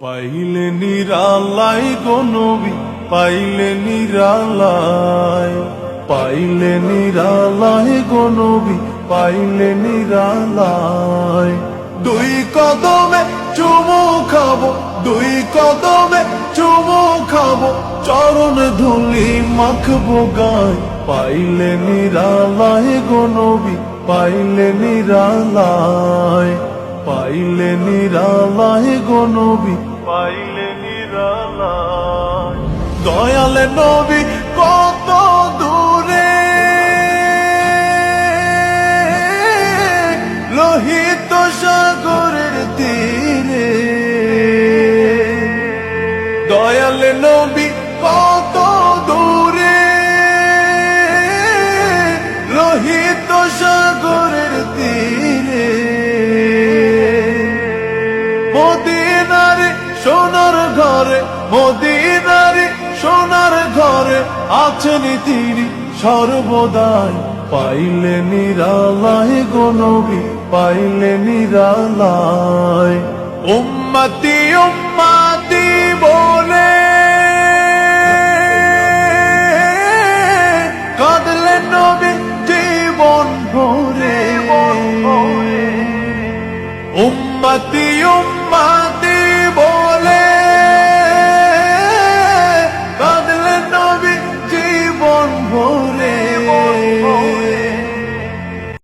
পাইলে নিরালাই গো নবী, পাইলে নিরালাই, পাইলে নিরালাই গো নবী, পাইলে নিরালাই। দুই কদমে চুমু খাবো, দুই কদমে চুমু খাবো, চরণ ধুলি মাখবো গায়। পাইলে নিরালাই গো নবী, পাইলে নিরালাই, পাইলে নিরালাই গো নবী, পাইলে নিরালাই। দয়ালে নবী কত দূরে, লোহিত সাগরের তীরে। দয়ালে নবী কত দূরে, লোহিত সাগরের তীরে। মদিনারে সোনার ঘরে, মদিনারে সোনার ঘরে আছেন তিনি সর্বদাই। পাইলে নিরালাই গো নবী, পাইলে নিরালাই। উম্মতি উম্মতি বলে কাঁদলেন নবী জীবন ভরে। উম্মতি